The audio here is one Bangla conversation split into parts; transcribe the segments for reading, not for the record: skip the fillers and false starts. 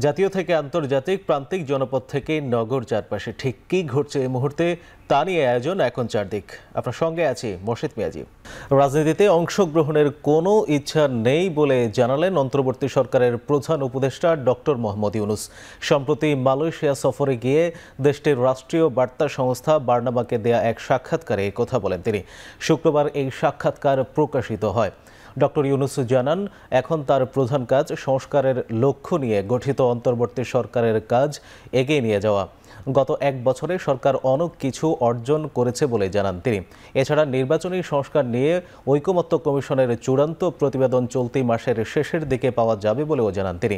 জাতীয় থেকে আন্তর্জাতিক প্রান্তিক জনপদ থেকে নগর চারপাশে ঠিক কী ঘটছে এই মুহূর্তে তা নিয়ে আয়োজন এখন চারদিক। আপনার সঙ্গে আছি মোর্শেদ মিয়াজি। রাজনীতিতে অংশগ্রহণের কোনো ইচ্ছা নেই বলে জানালেন অন্তর্বর্তী সরকারের প্রধান উপদেষ্টা ডক্টর মোহাম্মদ ইউনূস। সম্প্রতি মালয়েশিয়া সফরে গিয়ে দেশটির রাষ্ট্রীয় বার্তা সংস্থা বার্নাবাকে দেয়া এক সাক্ষাৎকারে এই কথা বলেন তিনি। শুক্রবার এই সাক্ষাৎকার প্রকাশিত হয়। ডক্টর ইউনূস জানান, এখন তার প্রধান কাজ সংস্কারের লক্ষ্য নিয়ে গঠিত অন্তর্বর্তী সরকারের কাজ এগিয়ে নিয়ে যাওয়া। গত এক বছরে সরকার অনেক কিছু অর্জন করেছে বলে জানান তিনি। এছাড়া নির্বাচনী সংস্কার নিয়ে ঐকমত্য কমিশনের চূড়ান্ত প্রতিবেদন চলতি মাসের শেষের দিকে পাওয়া যাবে বলেও জানান তিনি।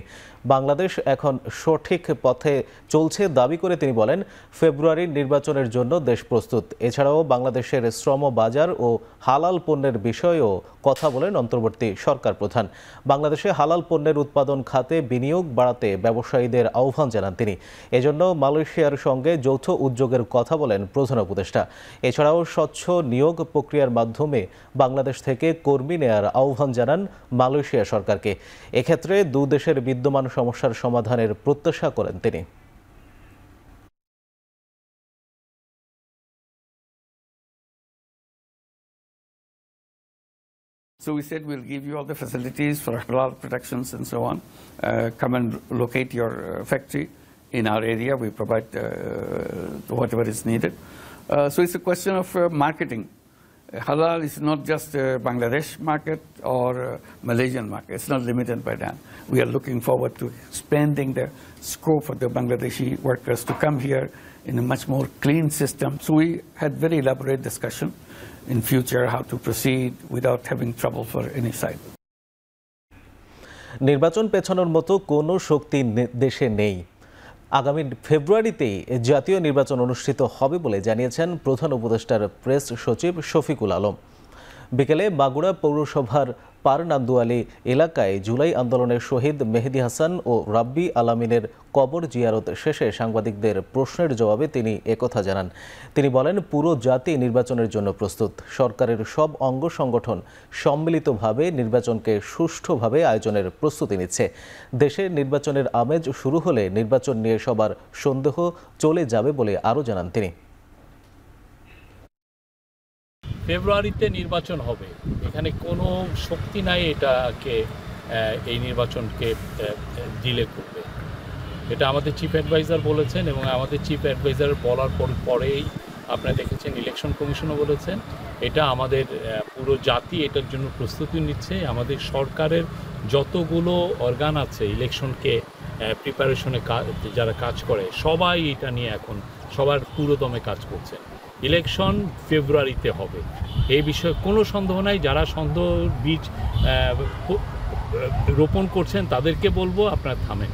বাংলাদেশ এখন সঠিক পথে চলছে দাবি করে তিনি বলেন, ফেব্রুয়ারির নির্বাচনের জন্য দেশ প্রস্তুত। এছাড়াও বাংলাদেশের শ্রম বাজার ও হালাল পণ্যের বিষয়েও কথা বলেন অন্তর্বর্তী সরকার প্রধান। বাংলাদেশে হালাল পণ্যের উৎপাদন খাতে বিনিয়োগ বাড়াতে ব্যবসায়ীদের আহ্বান জানান তিনি। এজন্য মালয়েশিয়ার সঙ্গে যৌথ উদ্যোগের কথা বলেন প্রধান উপদেষ্টা। এছাড়াও স্বচ্ছ নিয়োগ প্রক্রিয়ার মাধ্যমে বাংলাদেশ থেকে কর্মী নেয়ার আহ্বান জানান মালয়েশিয়া সরকারকে। এক্ষেত্রে দু দেশের বিদ্যমান সমস্যার সমাধানের প্রত্যাশা করেন তিনি। So we said we'll give you all the facilities for halal protections and so on. Come and locate your factory in our area. We provide whatever is needed. So it's a question of marketing. Halal is not just a Bangladesh market or a Malaysian market. It's not limited by that. We are looking forward to expanding the scope for the Bangladeshi workers to come here in a much more clean system. So we had very elaborate discussion in future how to proceed without having trouble for any side. নির্বাচন পেছানোর মতো কোনো শক্তি দেশে নেই। আগামী ফেব্রুয়ারিতেই জাতীয় নির্বাচন অনুষ্ঠিত হবে বলে জানিয়েছেন প্রধান উপদেষ্টার প্রেস সচিব শফিকুল আলম। বিকেলে মাগুরা পৌরসভার পারনান্দুয়ালি এলাকায় জুলাই আন্দোলনের শহীদ মেহেদী হাসান ও রাব্বি আলামিনের কবর জিয়ারত শেষে সাংবাদিকদের প্রশ্নের জবাবে তিনি একথা জানান। তিনি বলেন, পুরো জাতি নির্বাচনের জন্য প্রস্তুত। সরকারের সব অঙ্গ সংগঠন সম্মিলিতভাবে নির্বাচনকে সুষ্ঠুভাবে আয়োজনের প্রস্তুতি নিচ্ছে। দেশে নির্বাচনের আমেজ শুরু হলে নির্বাচন নিয়ে সবার সন্দেহ চলে যাবে বলে আরও জানান তিনি। ফেব্রুয়ারিতে নির্বাচন হবে, এখানে কোনো শক্তি নাই এটাকে এই নির্বাচনকে ডিলে করবে। এটা আমাদের চিফ অ্যাডভাইজার বলেছেন এবং আমাদের চিফ অ্যাডভাইজার বলার পরেই আপনারা দেখেছেন ইলেকশন কমিশনও বলেছেন। এটা আমাদের পুরো জাতি এটার জন্য প্রস্তুতি নিচ্ছে। আমাদের সরকারের যতগুলো অর্গান আছে ইলেকশনকে প্রিপারেশনে যারা কাজ করে সবাই এটা নিয়ে এখন সবার পুরোদমে কাজ করছে। ইলেকশন ফেব্রুয়ারিতে হবে, এই বিষয়ে কোনো সন্দেহ নাই। যারা সন্দেহ বীজ রোপণ করছেন তাদেরকে বলবো আপনারা থামেন।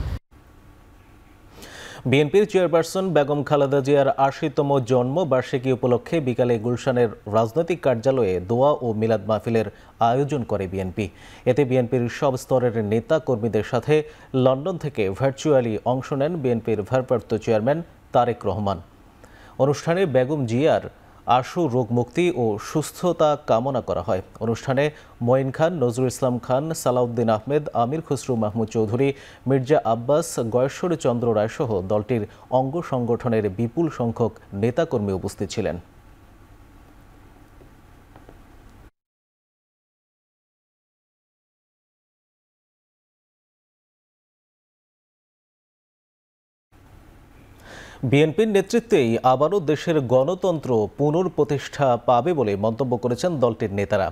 বিএনপির চেয়ারপারসন বেগম খালেদা জিয়ার ৮০তম জন্মবার্ষিকী উপলক্ষে বিকালে গুলশানের রাজনৈতিক কার্যালয়ে দোয়া ও মিলাদ মাহফিলের আয়োজন করে বিএনপি। এতে বিএনপির সব স্তরের নেতা কর্মীদের সাথে লন্ডন থেকে ভার্চুয়ালি অংশ নেন বিএনপির ভারপ্রাপ্ত চেয়ারম্যান তারেক রহমান। অনুষ্ঠানে বেগম জিয়ার আশু রোগ মুক্তি ও সুস্থতা কামনা করা হয়। অনুষ্ঠানে মঈন খান, নজরুল ইসলাম খান, সালাউদ্দিন আহমেদ, আমির খসরু মাহমুদ চৌধুরী, মির্জা আব্বাস, গয়েশ্বর চন্দ্র রায় সহ দলটির অঙ্গ সংগঠনের বিপুল সংখ্যক নেতাকর্মী উপস্থিত ছিলেন। বিএনপির নেতৃত্বেই আবারও দেশের গণতন্ত্র পুনঃপ্রতিষ্ঠা পাবে বলে মন্তব্য করেছেন দলটির নেতারা।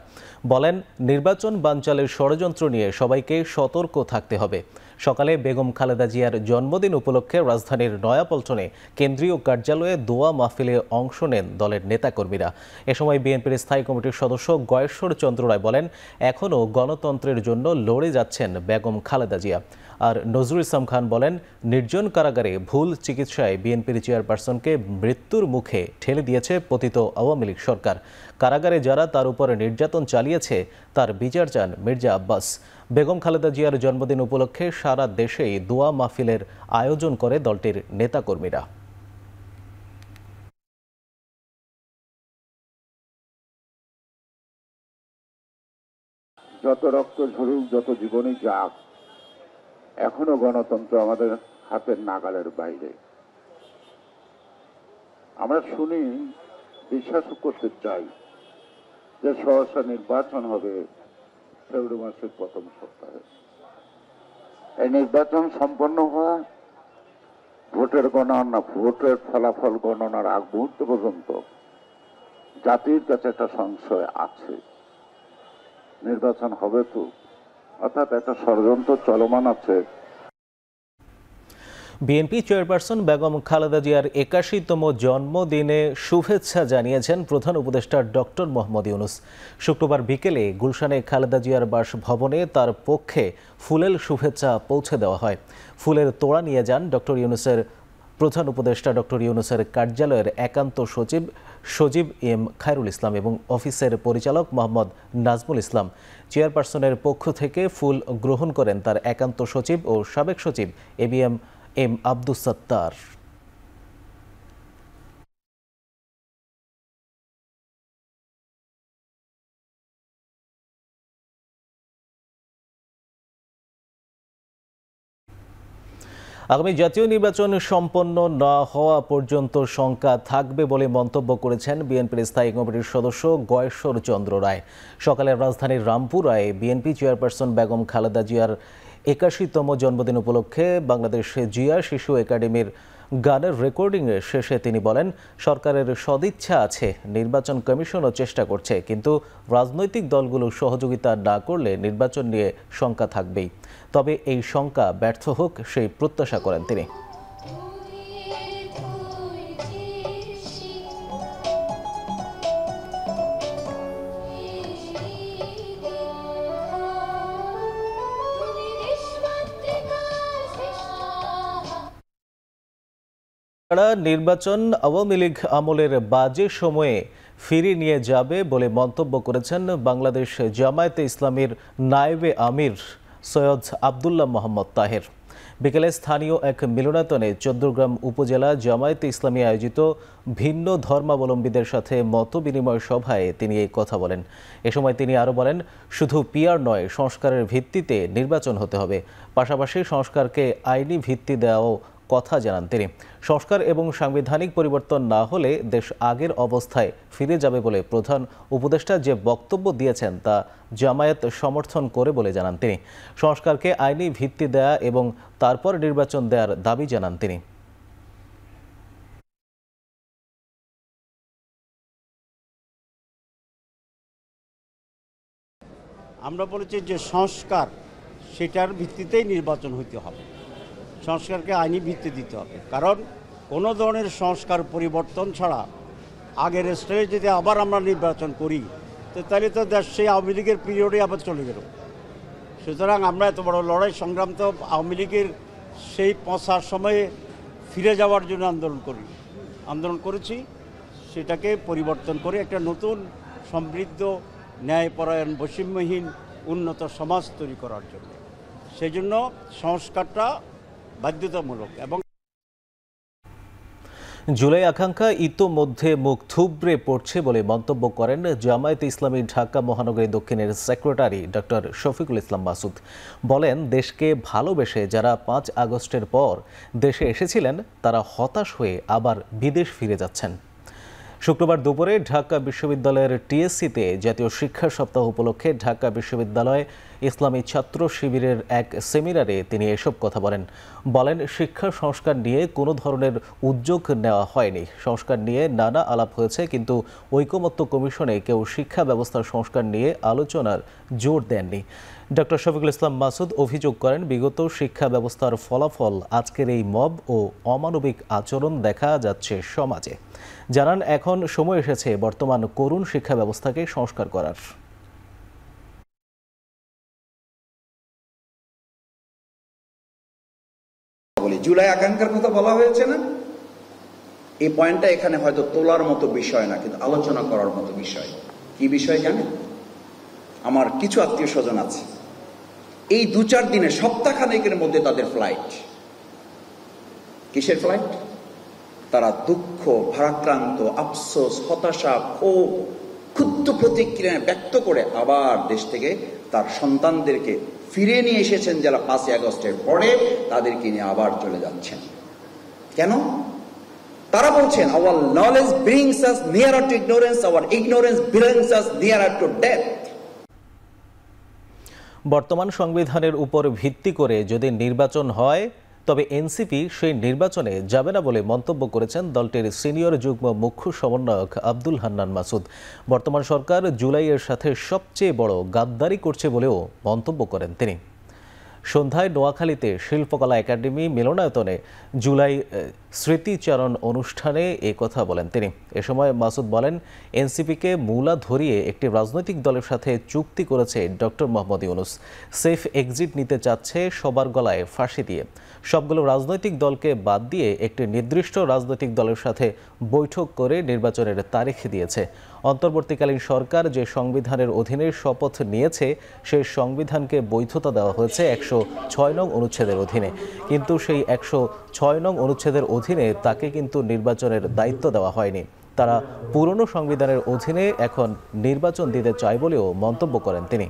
বলেন, নির্বাচন বানচালের ষড়যন্ত্র নিয়ে সবাইকে সতর্ক থাকতে হবে। সকালে বেগম খালেদা জিয়ার জন্মদিন উপলক্ষে রাজধানীর নয়াপল্টনে কেন্দ্রীয় কার্যালয়ে দোয়া মাহফিলে অংশ নেন দলের নেতাকর্মীরা। এ সময় বিএনপির স্থায়ী কমিটির সদস্য গয়েশ্বর চন্দ্র রায় বলেন, এখনও গণতন্ত্রের জন্য লড়ে যাচ্ছেন বেগম খালেদা জিয়া। আর নজরুল ইসলাম খান বলেন, নির্জন কারাগারে ভুল চিকিৎসায় বিএনপির চেয়ারপারসনকে মৃত্যুর মুখে ঠেলে দিয়েছে পতিত আওয়ামী লীগ সরকার। কারাগারে যারা তার উপরে নির্যাতন চালিয়েছে তার বিচার চান মির্জা আব্বাস। বেগম খালেদা জিয়ার জন্মদিন উপলক্ষে সারা দেশেই দোয়া মাহফিলের আয়োজন করে দলটির নেতাকর্মীরা। যত রক্ত ঝরুক, যত জীবনে যাক, এখনো গণতন্ত্র আমাদের হাতের নাগালের বাইরে। আমরা শুনি, বিশ্বাসও করতে চাই যে সহসা নির্বাচন হবে ফেব্রুয়ারি মাসের প্রথম সপ্তাহে। এই নির্বাচন সম্পন্ন হওয়া ভোটের গণনা, ভোটের ফলাফল গণনার আগ মুহূর্ত পর্যন্ত জাতির কাছে একটা সংশয় আছে, নির্বাচন হবে তো, অর্থাৎ একটা ষড়যন্ত্র চলমান আছে। বিএনপি চেয়ারপারসন বেগম খালেদা জিয়ার ৮১তম জন্মদিনে শুভেচ্ছা জানিয়েছেন প্রধান উপদেষ্টা ডক্টর মোহাম্মদ ইউনূস। শুক্রবার বিকেলে গুলশানে খালেদা জিয়ার বাসভবনে তার পক্ষে ফুলেল শুভেচ্ছা পৌঁছে দেওয়া হয়। ফুলের তোড়া নিয়ে যান ডক্টর ইউনূসের প্রধান উপদেষ্টা ডক্টর ইউনূসের কার্যালয়ের একান্ত সচিব সজীব এম খায়রুল ইসলাম এবং অফিসের পরিচালক মোহাম্মদ নাজমুল ইসলাম। চেয়ারপারসনের পক্ষ থেকে ফুল গ্রহণ করেন তার একান্ত সচিব ও সাবেক সচিব এবিএম আব্দুস সাত্তার। আগামী জাতীয় নির্বাচন সম্পন্ন না হওয়া পর্যন্ত শঙ্কা থাকবে বলে মন্তব্য করেছেন বিএনপির স্থায়ী কমিটির সদস্য গয়েশ্বর চন্দ্র রায়। সকালে রাজধানীর রামপুরায় বিএনপি চেয়ারপারসন বেগম খালেদা জিয়ার ৮১তম জন্মদিন উপলক্ষে বাংলাদেশ জিয়া শিশু একাডেমির গানের রেকর্ডিং শেষে তিনি বলেন, সরকারের সদিচ্ছা আছে, নির্বাচন কমিশনও চেষ্টা করছে, কিন্তু রাজনৈতিক দলগুলো সহযোগিতা না করলে নির্বাচন নিয়ে শঙ্কা থাকবেই। তবে এই শঙ্কা ব্যর্থ হোক সেই প্রত্যাশা করেন তিনি। নির্বাচন আওয়ামী লীগ আমলের বাজে সময়ে ফিরিয়ে নিয়ে যাবে বলে মন্তব্য করেছেন বাংলাদেশ জামায়াতে ইসলামীর নায়েবে আমির সৈয়দ আবদুল্লাহ মোহাম্মদ তাহের। বিকেলে স্থানীয় এক মিলনায়তনে চৌদ্দগ্রাম উপজেলা জামায়াতে ইসলামী আয়োজিত ভিন্ন ধর্মাবলম্বীদের সাথে মতবিনিময় সভায় তিনি এই কথা বলেন। এ সময় তিনি আরও বলেন, শুধু পিআর নয়, সংস্কারের ভিত্তিতে নির্বাচন হতে হবে, পাশাপাশি সংস্কারকে আইনি ভিত্তি দেওয়াও কথা জানান তিনি। সংস্কার এবং সাংবিধানিক পরিবর্তন না হলে দেশ আগের অবস্থায় ফিরে যাবে বলে প্রধান উপদেষ্টা যে বক্তব্য দিয়েছেন তা জামায়াত সমর্থন করে বলে জানান তিনি। সংস্কারকে আইনি ভিত্তি দেয়া এবং তারপর নির্বাচন দেওয়ার দাবি জানান তিনি। আমরা বলেছি যে সংস্কার, সেটার ভিত্তিতেই নির্বাচন হইতে হবে, সংস্কারকে আইনি ভিত্তি দিতে হবে। কারণ কোনো ধরনের সংস্কার পরিবর্তন ছাড়া আগের স্টেজে যদি আবার আমরা নির্বাচন করি তো তাহলে তো দেশ সেই আওয়ামী লীগের পিরিয়ডে আবার চলে গেল। সুতরাং আমরা এত বড় লড়াই সংগ্রাম তো আওয়ামী লীগের সেই পৌঁছার সময়ে ফিরে যাওয়ার জন্য আন্দোলন করেছি, সেটাকে পরিবর্তন করে একটা নতুন সমৃদ্ধ ন্যায়পরায়ণ বৈষম্যহীন উন্নত সমাজ তৈরি করার জন্য। সেই জন্য সংস্কারটা বাধ্যতামূলক। এবং জুলাই আকাঙ্ক্ষা ইতোমধ্যে মুখ থুবড়ে পড়ছে বলে মন্তব্য করেন জামায়াতে ইসলামী ঢাকা মহানগরী দক্ষিণের সেক্রেটারি ডক্টর শফিকুল ইসলাম মাসুদ। বলেন, দেশকে ভালোবেসে যারা ৫ আগস্টের পর দেশে এসেছিলেন তারা হতাশ হয়ে আবার বিদেশ ফিরে যাচ্ছেন। শুক্রবার দুপুরে ঢাকা বিশ্ববিদ্যালয়ের টিএসসিতে জাতীয় শিক্ষা সপ্তাহ উপলক্ষে ঢাকা বিশ্ববিদ্যালয় ইসলামী ছাত্র শিবিরের এক সেমিনারে তিনি এসব কথা বলেন, শিক্ষা সংস্কার নিয়ে কোনো ধরনের উদ্যোগ নেওয়া হয়নি। সংস্কার নিয়ে নানা আলাপ হয়েছে, কিন্তু ঐকমত্য কমিশনে কেউ শিক্ষা ব্যবস্থার সংস্কার নিয়ে আলোচনার জোর দেননি। ডক্টর শফিকুল ইসলাম মাসুদ অভিযোগ করেন, বিগত শিক্ষা ব্যবস্থার ফলাফল আজকের এই মব ও অমানবিক আচরণ দেখা যাচ্ছে সমাজে। জানান, এখন সময় এসেছে বর্তমান করুণ শিক্ষা ব্যবস্থাকে সংস্কার করার। জুলাই আকাঙ্ক্ষার কথা বলা হয়েছে না, এই পয়েন্টটা এখানে হয়তো তোলার মতো বিষয় না, কিন্তু আলোচনা করার মতো বিষয়। কি বিষয় জানেন? আমার কিছু আত্মীয় স্বজন আছে, এই ২-৪ দিনে সপ্তাহখানেকের মধ্যে তাদের ফ্লাইট। কিসের ফ্লাইট? তারা দুঃখ, ভারাক্রান্ত, আফসোস, হতাশা, ক্ষোভ, ক্ষুব্ধ প্রতিক্রিয়া ব্যক্ত করে আবার দেশ থেকে তার সন্তানদেরকে ফিরে নিয়ে এসেছেন যারা 5ই আগস্টের পরে, তাদেরকে নিয়ে আবার চলে যাচ্ছেন। কেন? তারা বলছেন our knowledge brings us nearer to ignorance, our ignorance brings us nearer to death. বর্তমান সংবিধানের উপর ভিত্তি করে যদি নির্বাচন হয় তবে এনসিপি সেই নির্বাচনে যাবে না বলে মন্তব্য করেছেন দলটির সিনিয়র যুগ্ম মুখ্য সমন্বয়ক আব্দুল হান্নান মাসুদ। বর্তমান সরকার জুলাইয়ের সাথে সবচেয়ে বড় গাদ্দারি করছে বলেও মন্তব্য করেন তিনি। সন্ধ্যায় নোয়াখালীতে শিল্পকলা একাডেমি মিলনায়তনে জুলাই স্মৃতিচারণ অনুষ্ঠানে কথা বলেন তিনি। এ সময় মাসুদ বলেন, এনসিপিকে মূলা ধরিয়ে একটি রাজনৈতিক দলের সাথে চুক্তি করেছে doctor Mohammad Yunus. Safe exit নিতে চাচ্ছে সবার গলায় ফাঁসি দিয়ে। সবগুলো রাজনৈতিক দলকে বাদ দিয়ে একটি নির্দিষ্ট রাজনৈতিক দলের সাথে বৈঠক করে নির্বাচনের তারিখ দিয়েছে। অন্তর্বর্তীকালীন সরকার যে সংবিধানের অধীনে শপথ নিয়েছে সেই সংবিধানকে বৈধতা দেওয়া হয়েছে 106 নং অনুচ্ছেদের অধীনে, কিন্তু সেই 106 নং অনুচ্ছেদের অধীনে তাকে কিন্তু নির্বাচনের দায়িত্ব দেওয়া হয়নি। তারা পুরনো সংবিধানের অধীনে এখন নির্বাচন দিতে চায় বলেও মন্তব্য করেন তিনি।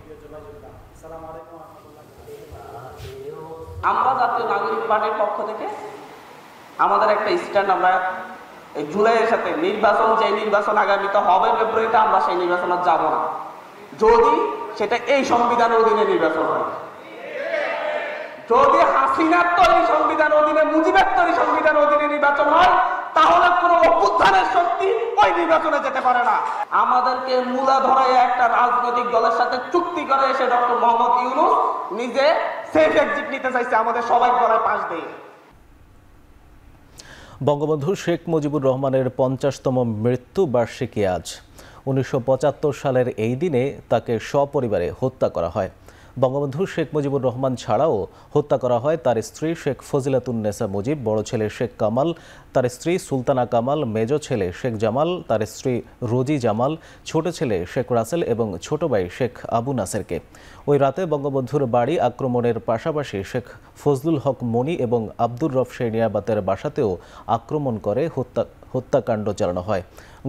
আমরা জাতীয় নাগরিক পার্টির পক্ষ থেকে আমাদের একটা স্ট্যান্ড, আমরা এই জুলাইয়ের সাথে নির্বাচন, যে নির্বাচন আগামীতে হবে ফেব্রুয়ারিতে, আমরা সেই নির্বাচনে যাব না যদি সেটা এই সংবিধানের অধীনে নির্বাচন হয়। যদি হাসিনার তৈরি সংবিধান অধীনে, মুজিবের তৈরি সংবিধান অধীনে নির্বাচন হয়, তাহলে কোনো অভ্যুত্থানের শক্তি ওই নির্বাচনে যেতে পারে না। আমাদেরকে মূলা ধরায় একটা রাজনৈতিক দলের সাথে চুক্তি করে এসে ডক্টর মোহাম্মদ ইউনূস নিজে সেফ এক্সিট নিতে চাইছে আমাদের সবাই গলায় পাশ দিয়ে। বঙ্গবন্ধু শেখ মুজিবুর রহমানের 50তম মৃত্যু বার্ষিকী আজ। 1975 সালের এই দিনে তাকে সপরিবারে হত্যা করা হয়। বঙ্গবন্ধু শেখ মুজিবুর রহমান ছাড়াও হত্যা করা হয় তার স্ত্রী শেখ ফজিলাতুন্নেসা মুজিব, বড় ছেলে শেখ কামাল, তার স্ত্রী সুলতানা কামাল, মেজ ছেলে শেখ জামাল, তার স্ত্রী রোজি জামাল, ছোট ছেলে শেখ রাসেল এবং ছোট ভাই শেখ আবু নাসেরকে। ওই রাতে বঙ্গবন্ধুর বাড়ি আক্রমণের পাশাপাশি শেখ ফজলুল হক মনি এবং আব্দুর রফ নিয়াবাতের বাসাতেও আক্রমণ করে হত্যাকাণ্ড চালানো হয়।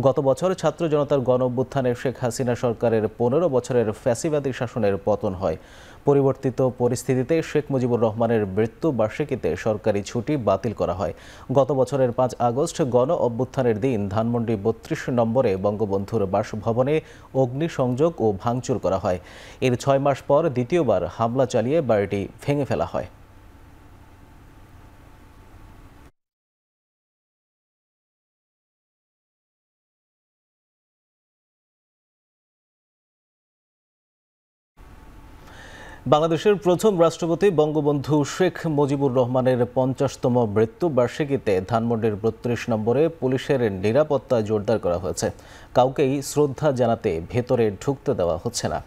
গত বছর ছাত্র জনতার গণ অভ্যুত্থানে শেখ হাসিনা সরকারের 15 বছরের ফ্যাসিবাদী শাসনের পতন হয়। পরিবর্তিত পরিস্থিতিতে শেখ মুজিবুর রহমানের মৃত্যু বার্ষিকীতে সরকারি ছুটি বাতিল করা হয়। গত বছরের 5 আগস্ট গণ অভ্যুত্থানের দিন ধানমন্ডি 32 নম্বরে বঙ্গবন্ধুর বাসভবনে অগ্নিসংযোগ ও ভাঙচুর করা হয়। এর 6 মাস পর দ্বিতীয়বার হামলা চালিয়ে বাড়িটি ভেঙে ফেলা হয়। বাংলাদেশের প্রথম রাষ্ট্রপতি বঙ্গবন্ধু শেখ মুজিবুর রহমানের 50তম মৃত্যু বার্ষিকীতে ধানমন্ডির 32 নম্বরে পুলিশের নিরাপত্তা জোরদার করা হয়েছে। কাউকেই শ্রদ্ধা জানাতে ভেতরে ঢুকতে দেওয়া হচ্ছে না।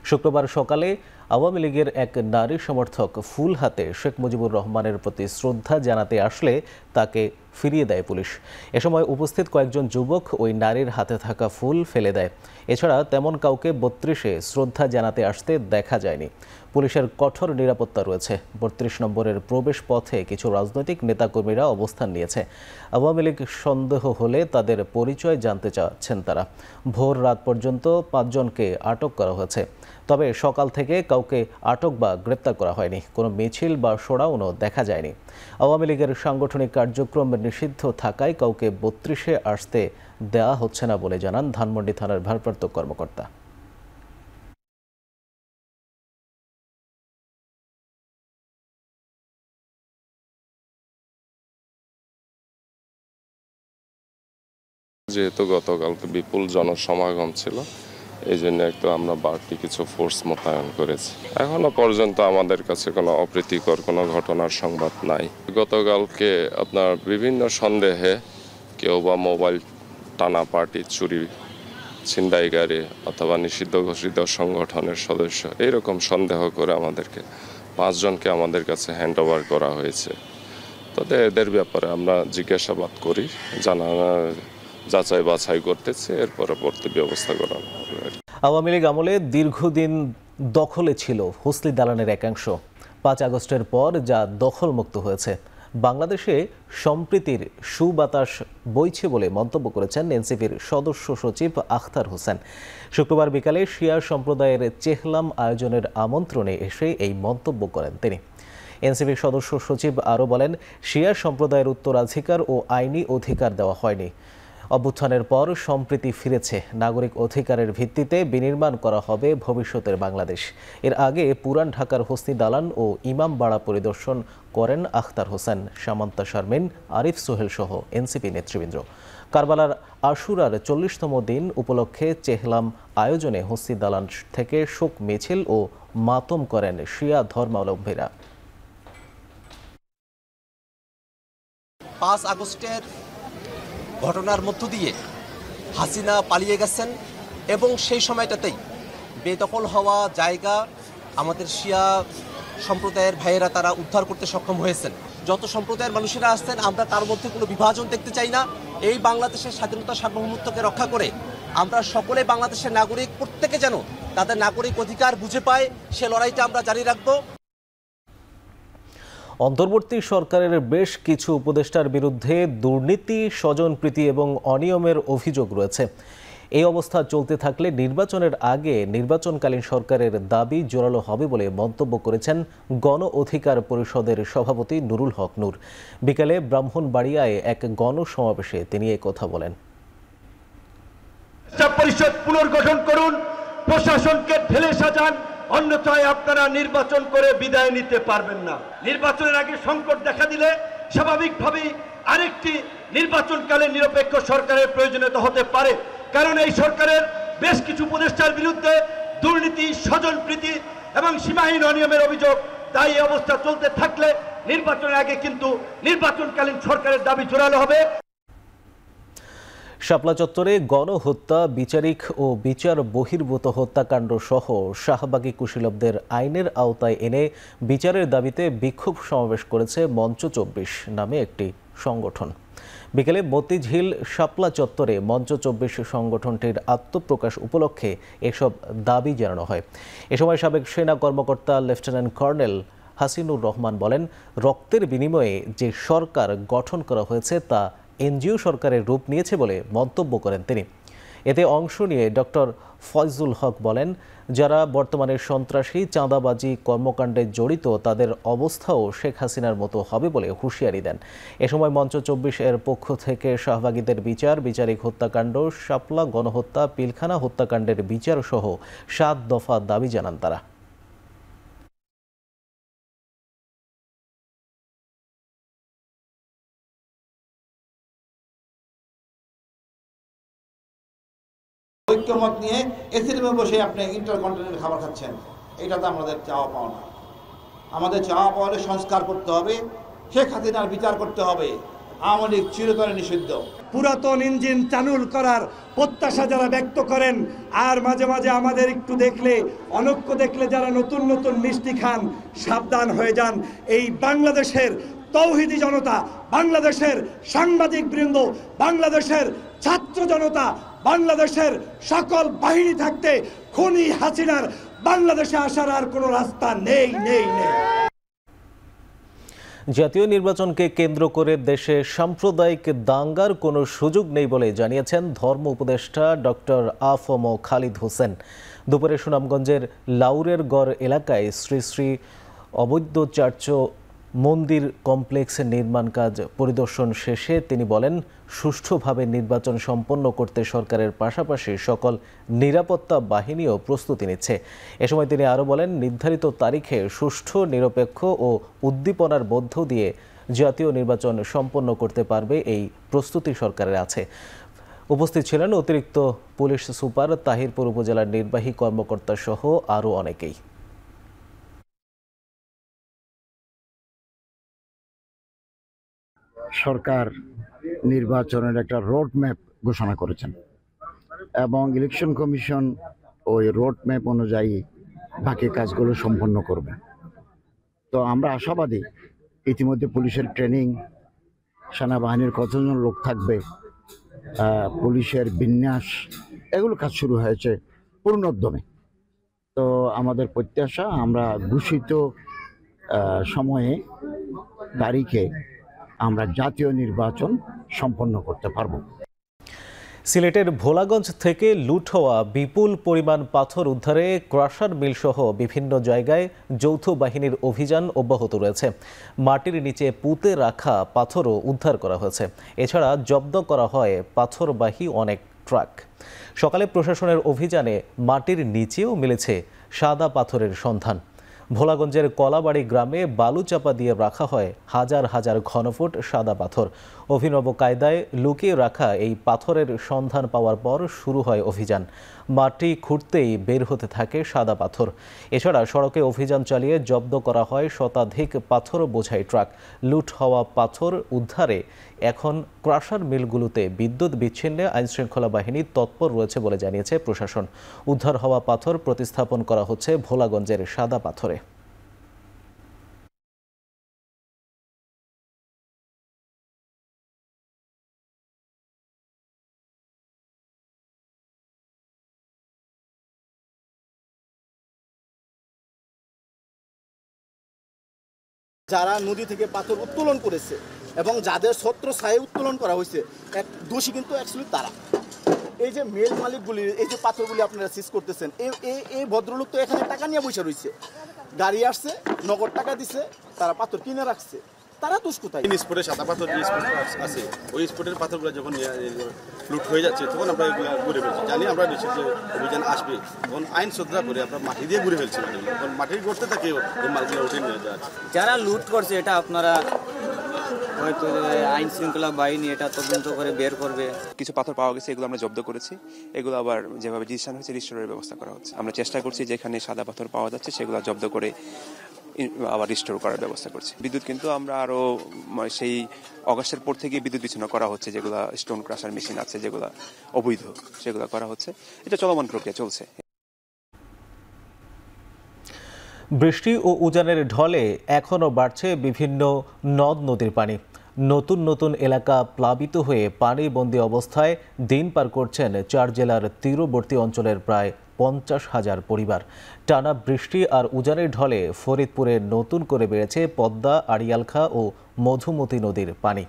শুক্রবার সকালে আওয়ামী লীগের এক নারী সমর্থক ফুল হাতে শেখ মুজিবুর রহমানের প্রতি শ্রদ্ধা জানাতে আসলে তাকে ফিরিয়ে দেয় পুলিশ। এ সময় উপস্থিত কয়েকজন যুবক ওই নারীর হাতে থাকা ফুল ফেলে দেয়। এছাড়া তেমন কাউকে 32-এ শ্রদ্ধা জানাতে আসতে দেখা যায়নি। পুলিশের কঠোর নিরাপত্তা রয়েছে। 32 নম্বরের প্রবেশ পথে কিছু রাজনৈতিক নেতাকর্মীরা অবস্থান নিয়েছে। আওয়ামী লীগ সন্দেহ হলে তাদের পরিচয় জানতে চাচ্ছেন তারা। ভোর রাত পর্যন্ত 5 জনকে আটক করা হয়েছে। তবে সকাল থেকে কাউকে আটক বা গ্রেপ্তার করা হয়নি। কোনো মিছিল বা শোডাউনও দেখা যায়নি। আওয়ামী লীগের সাংগঠনিক কার্যক্রম নিষিদ্ধ থাকায় কাউকে 32-এ আসতে দেওয়া হচ্ছে না বলে জানান ধানমন্ডি থানার ভারপ্রাপ্ত কর্মকর্তা। যেহেতু গতকালকে বিপুল জনসমাগম ছিল, এই জন্য একটু আমরা বাড়তি কিছু ফোর্স মোতায়েন করেছি। এখনো পর্যন্ত আমাদের কাছে কোনো অপ্রীতিকর কোনো ঘটনার সংবাদ নাই। গতকালকে আপনার বিভিন্ন সন্দেহে কেউ বা মোবাইল টানা পার্টি, চুরি, ছিনতাইকারী অথবা নিষিদ্ধ ঘোষিত সংগঠনের সদস্য, এইরকম সন্দেহ করে আমাদেরকে 5 জনকে আমাদের কাছে হ্যান্ড ওভার করা হয়েছে। তবে এদের ব্যাপারে আমরা জিজ্ঞাসাবাদ করি, যাচাই বাছাই করতেছে, এর পরবর্তী ব্যবস্থা করা হবে। আওয়ামী লীগ আমলে দীর্ঘদিন দখলে ছিল হুসলি দালানের একাংশ। 5 আগস্টের পর যা দখলমুক্ত হয়েছে। বাংলাদেশে সম্প্রীতির সুবাতাস বইছে বলে মন্তব্য করেছেন এনসিপির সদস্য সচিব আখতার হোসেন। শুক্রবার বিকালে শিয়া সম্প্রদায়ের চেহলাম আয়োজনের আমন্ত্রণে এসে এই মন্তব্য করেন তিনি। এনসিপির সদস্য সচিব আরও বলেন, শিয়া সম্প্রদায়ের উত্তরাধিকার ও আইনি অধিকার দেওয়া হয়নি। অভ্যুত্থানের পর সম্প্রীতি ফিরেছে। নাগরিক অধিকারের ভিত্তিতে বিনির্মাণ করা হবে ভবিষ্যতের বাংলাদেশ। এর আগে পুরান ঢাকার হসনি দালান ও ইমামবাড়া পরিদর্শন করেন আখতার হোসেন, সামান্তা শারমিন, আরিফ সোহেল সহ এনসিপি নেতৃবৃন্দ। কারবালার আশুরার 40তম দিন উপলক্ষে চেহলাম আয়োজনে হসনি দালান থেকে শোক মিছিল ও মাতম করেন শিয়া ধর্মাবলম্বীরা। 5 আগস্টের ঘটনার মধ্য দিয়ে হাসিনা পালিয়ে গেছেন এবং সেই সময়টাতেই বেদখল হওয়া জায়গা আমাদের শিয়া সম্প্রদায়ের ভাইয়েরা তারা উদ্ধার করতে সক্ষম হয়েছেন। যত সম্প্রদায়ের মানুষেরা আসছেন, আমরা তার মধ্যে কোনো বিভাজন দেখতে চাই না। এই বাংলাদেশের স্বাধীনতা সার্বভৌমত্বকে রক্ষা করে আমরা সকলে বাংলাদেশের নাগরিক, প্রত্যেকে যেন তাদের নাগরিক অধিকার বুঝে পায়, সে লড়াইটা আমরা জারি রাখবো। অন্তর্বর্তী সরকারের বেশ কিছু উপদেষ্টার বিরুদ্ধে দুর্নীতি, স্বজনপ্রীতি এবং অনিয়মের অভিযোগ রয়েছে। এই অবস্থা চলতে থাকলে নির্বাচনের আগে নির্বাচনকালীন সরকারের দাবি জোরালো হবে বলে মন্তব্য করেছেন গণ অধিকার পরিষদের সভাপতি নুরুল হক নূর। বিকালে ব্রাহ্মণবাড়িয়ায় এক গণসমাবেশে তিনি এই কথা বলেন। পরিষদ পুনর্গঠন করুন, প্রশাসনকে ঢেলে সাজান, অন্যথায় আপনারা নির্বাচন করে বিদায় নিতে পারবেন না। নির্বাচনের আগে সংকট দেখা দিলে স্বাভাবিকভাবেই আরেকটি নির্বাচনকালে নিরপেক্ষ সরকারের প্রয়োজনীয়তা হতে পারে, কারণ এই সরকারের বেশ কিছু উপদেষ্টার বিরুদ্ধে দুর্নীতি, স্বজনপ্রীতি এবং সীমাহীন অনিয়মের অভিযোগ। তাই এই অবস্থা চলতে থাকলে নির্বাচনের আগে কিন্তু নির্বাচনকালীন সরকারের দাবি জোরালো হবে। শাপলা চত্বরে গণহত্যা, বিচারিক ও বিচার বহির্ভূত হত্যাকাণ্ড সহ শাহবাগী কুশীলবদের আইনের আওতায় এনে বিচারের দাবিতে বিক্ষোভ সমাবেশ করেছে মঞ্চ 24 নামে একটি সংগঠন। বিকেলে মতিঝিল শাপলা চত্বরে মঞ্চ 24 সংগঠনটির আত্মপ্রকাশ উপলক্ষে এসব দাবি জানানো হয়। এ সময় সাবেক সেনা কর্মকর্তা লেফটেন্যান্ট কর্নেল হাসিনুর রহমান বলেন, রক্তের বিনিময়ে যে সরকার গঠন করা হয়েছে তা এনজিও সরকারের রূপ নিয়েছে বলে মন্তব্য করেন তিনি। এতে অংশ নিয়ে ডক্টর ফয়জুল হক বলেন, যারা বর্তমানে সন্ত্রাসী, চাঁদাবাজি কর্মকাণ্ডে জড়িত তাদের অবস্থাও শেখ হাসিনার মতো হবে বলে হুঁশিয়ারি দেন। এ সময় মঞ্চ 24 এর পক্ষ থেকে শাহবাগীদের বিচার, বিচারিক হত্যাকাণ্ড, শাপলা গণহত্যা, পিলখানা হত্যাকাণ্ডের বিচার সহ 7 দফা দাবি জানান তারা। ঐক্যমত নিয়ে এসি রুমে বসে আপনি ইন্টারকন্টিনেন্টাল খাবার খাচ্ছেন, এটা তো আমাদের চাওয়া পাওয়া না। আমাদের চাওয়া পাওয়া সংস্কার করতে হবে, শেখ হাসিনার বিচার করতে হবে। আওয়ামী লীগ চিরতরে নিষিদ্ধ। পুরাতন ইঞ্জিন চালু করার প্রত্যাশা যারা ব্যক্ত করেন, আর মাঝে মাঝে আমাদের একটু দেখলে, অনক্য দেখলে যারা নতুন নতুন মিষ্টি খান, সাবধান হয়ে যান। এই বাংলাদেশের তৌহিদি জনতা, বাংলাদেশের সাংবাদিক বৃন্দ, বাংলাদেশের ছাত্র জনতা, বাংলাদেশের সকল বাহিনী থাকতে খুনি হাসিনার বাংলাদেশে আসার আর কোনো রাস্তা নেই। জাতীয় নির্বাচনকে কেন্দ্র করে দেশে সাম্প্রদায়িক দাঙ্গার কোনো সুযোগ নেই বলে জানিয়েছেন ধর্ম উপদেষ্টা ডক্টর আ.ফ.ম. খালিদ হোসেন। দুপুরে সুনামগঞ্জের লাউরের গড় এলাকায় শ্রী শ্রী অবৈধচার্য মন্দির কমপ্লেক্সের নির্মাণ কাজ পরিদর্শন শেষে তিনি বলেন, সুষ্ঠুভাবে নির্বাচন সম্পন্ন করতে সরকারের পাশাপাশি সকল নিরাপত্তা বাহিনীও প্রস্তুতি নিচ্ছে। এ সময় তিনি আরও বলেন, নির্ধারিত তারিখে সুষ্ঠু, নিরপেক্ষ ও উদ্দীপনার মধ্য দিয়ে জাতীয় নির্বাচন সম্পন্ন করতে পারবে এই প্রস্তুতি সরকারের আছে। উপস্থিত ছিলেন অতিরিক্ত পুলিশ সুপার, তাহিরপুর উপজেলার নির্বাহী কর্মকর্তা সহ আরও অনেকেই। সরকার নির্বাচনের একটা রোড ম্যাপ ঘোষণা করেছেন এবং ইলেকশন কমিশন ওই রোড ম্যাপ অনুযায়ী বাকি কাজগুলো সম্পন্ন করবে। তো আমরা আশাবাদী, ইতিমধ্যে পুলিশের ট্রেনিং, সেনাবাহিনীর কতজন লোক থাকবে, পুলিশের বিন্যাস, এগুলো কাজ শুরু হয়েছে পূর্ণোদ্যমে। তো আমাদের প্রত্যাশা আমরা ঘোষিত সময়ে, তারিখে আমরা জাতীয় নির্বাচন সম্পন্ন করতে পারব। সিলেটের ভোলাগঞ্জ থেকে লুট হওয়া বিপুল পরিমাণ পাথর উদ্ধারে ক্রাশার মিল সহ বিভিন্ন জায়গায় যৌথ বাহিনীর অভিযান অব্যাহত রয়েছে। মাটির নিচে পুঁতে রাখা পাথরও উদ্ধার করা হয়েছে। এছাড়া জব্দ করা হয় পাথরবাহী অনেক ট্রাক। সকালে প্রশাসনের অভিযানে মাটির নিচেও মিলেছে সাদা পাথরের সন্ধান। ভোলাগঞ্জের কলাবাড়ি গ্রামে বালু চাপা দিয়ে রাখা হয় হাজার হাজার ঘনফুট সাদা পাথর। অভিনব কায়দায় লুকিয়ে রাখা এই পাথরের সন্ধান পাওয়ার পর শুরু হয় অভিযান। মাটি খুঁড়তেই বের হতে থাকে সাদা পাথর। এছাড়া সড়কে অভিযান চালিয়ে জব্দ করা হয় শতাধিক পাথর বোঝাই ট্রাক। লুট হওয়া পাথর উদ্ধারে এখন ক্রাশার মিলগুলোতে বিদ্যুৎ বিচ্ছিন্নে আইনশৃঙ্খলা বাহিনী তৎপর রয়েছে বলে জানিয়েছে প্রশাসন। উদ্ধার হওয়া পাথর প্রতিস্থাপন করা হচ্ছে ভোলাগঞ্জের সাদা পাথরে। যারা নদী থেকে পাথর উত্তোলন করেছে এবং যাদের ছত্রছায়ায় উত্তোলন করা হয়েছে এক দোষী কিন্তু অ্যাকচুয়ালি তারা। এই যে মেল মালিকগুলি এই যে পাথরগুলি আপনারা সিজ করতেছেন, এই ভদ্রলোক তো এখানে টাকা নিয়ে বসে রয়েছে, গাড়ি আসছে, নগদ টাকা দিছে, তারা পাথর কিনে রাখছে, তারা দোষ কোথায়? স্পটে সাদা পাথর যে স্পট আছে ওই স্পটের পাথরগুলো যখন লুট হয়ে যাচ্ছে তখন আমরা এগুলো ঘুরে ফেলছি। জানি আমরা নিশ্চিত যে অভিযান আসবে, তখন আইন শ্রদ্ধা করে আমরা মাটি দিয়ে ঘুরে ফেলছি। তখন মাটির করতে থাকে এই মালগুলো উঠে নিয়ে যাচ্ছে। যারা লুট করছে এটা আপনারা হয়তো আইন শৃঙ্খলা বাহিনী এটা তদন্ত করে বের করবে। কিছু পাথর পাওয়া গেছে, এগুলো আমরা জব্দ করেছি। এগুলো আবার যেভাবে ডিসিশন হয়েছে রিস্টোরের ব্যবস্থা করা হচ্ছে। আমরা চেষ্টা করছি যেখানে সাদা পাথর পাওয়া যাচ্ছে সেগুলো জব্দ করে আবার রিস্টোর করার ব্যবস্থা করছি। বিদ্যুৎ কিন্তু আমরা আরো সেই অগাস্টের পর থেকে বিদ্যুৎ বিচ্ছিন্ন করা হচ্ছে। যেগুলো স্টোন ক্রাশার মেশিন আছে যেগুলো অবৈধ, সেগুলো করা হচ্ছে। এটা চলমান প্রক্রিয়া চলছে। বৃষ্টি ও উজানের ঢলে এখনও বাড়ছে বিভিন্ন নদ নদীর পানি। নতুন নতুন এলাকা প্লাবিত হয়ে পানিবন্দী অবস্থায় দিন পার করছেন 4 জেলার তীরবর্তী অঞ্চলের প্রায় 50,000 পরিবার। টানা বৃষ্টি আর উজানের ঢলে ফরিদপুরে নতুন করে বেড়েছে পদ্মা, আড়িয়ালখা ও মধুমতি নদীর পানি।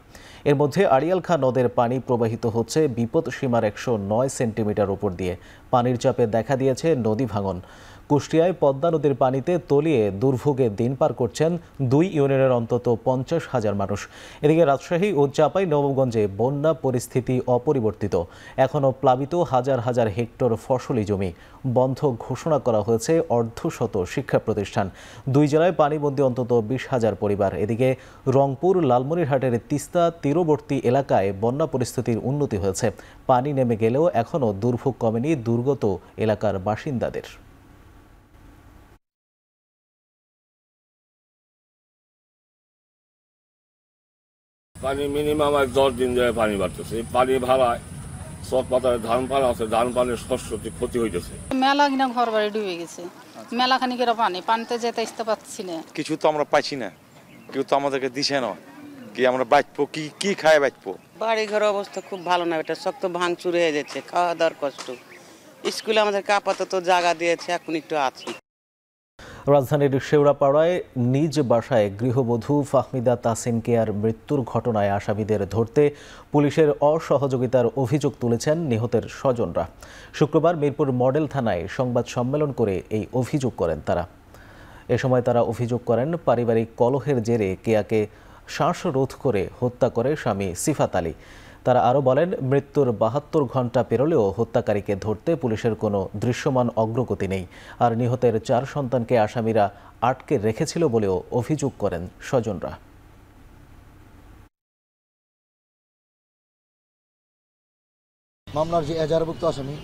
এর মধ্যে আড়িয়ালখা নদের পানি প্রবাহিত হচ্ছে বিপদ সীমার 109 সেন্টিমিটার উপর দিয়ে। পানির চাপে দেখা দিয়েছে নদী ভাঙন। কুষ্টিয়ায় পদ্মা নদীর পানিতে তলিয়ে দুর্ভোগে দিন পার করছেন 2 ইউনিয়নের অন্তত 50,000 মানুষ। এদিকে রাজশাহী ও চাঁপাইনবাবগঞ্জে বন্যা পরিস্থিতি অপরিবর্তিত। এখনও প্লাবিত হাজার হাজার হেক্টর ফসলি জমি। বন্ধ ঘোষণা করা হয়েছে অর্ধশত শিক্ষা প্রতিষ্ঠান। 2 জেলায় পানিবন্দী অন্তত 20,000 পরিবার। এদিকে রংপুর, লালমনিরহাটের তিস্তা তীরবর্তী এলাকায় বন্যা পরিস্থিতির উন্নতি হয়েছে। পানি নেমে গেলেও এখনও দুর্ভোগ কমেনি দুর্গত এলাকার বাসিন্দাদের। পানি মিনিমাম 10 দিন ধরে পানি বাড়তেছে। পানি ভাড়ায় সব পাতায় ধান পান আছে, ধান পানের শস্য ক্ষতি হইতেছে। মেলা কিনা ঘর বাড়ি ডুবে গেছে, মেলা খানি করে পানিতে যেতে আসতে পারছি না। কিছু তো আমরা পাইছি না, কেউ তো আমাদেরকে দিছে না। কি আমরা বাঁচবো, কি খায় বাঁচবো? বাড়ি ঘরের অবস্থা খুব ভালো না, এটা শক্ত ভাঙচুর হয়ে যাচ্ছে, খাওয়া দাওয়ার কষ্ট। স্কুলে আমাদেরকে আপাতত জায়গা দিয়েছে, এখন একটু আছি। রাজধানীর শেওড়াপাড়ায় নিজ বাসায় গৃহবধূ ফাহমিদা তাসিন কেয়ার মৃত্যুর ঘটনায় আসামিদের ধরতে পুলিশের অসহযোগিতার অভিযোগ তুলেছেন নিহতের স্বজনরা। শুক্রবার মিরপুর মডেল থানায় সংবাদ সম্মেলন করে এই অভিযোগ করেন তারা। এ সময় তারা অভিযোগ করেন পারিবারিক কলহের জেরে কেয়াকে শ্বাসরোধ করে হত্যা করে স্বামী সিফাত আলী। তারা আরও বলেন, মৃত্যুর 72 ঘন্টা পেরোলেও হত্যাকারীকে ধরতে পুলিশের কোনো দৃশ্যমান অগ্রগতি নেই। আর নিহতের 4 সন্তানকে আসামিরা আটকে রেখেছিল বলেও অভিযোগ করেন স্বজনরা। মামলার যে এজাহারভুক্ত আসামি,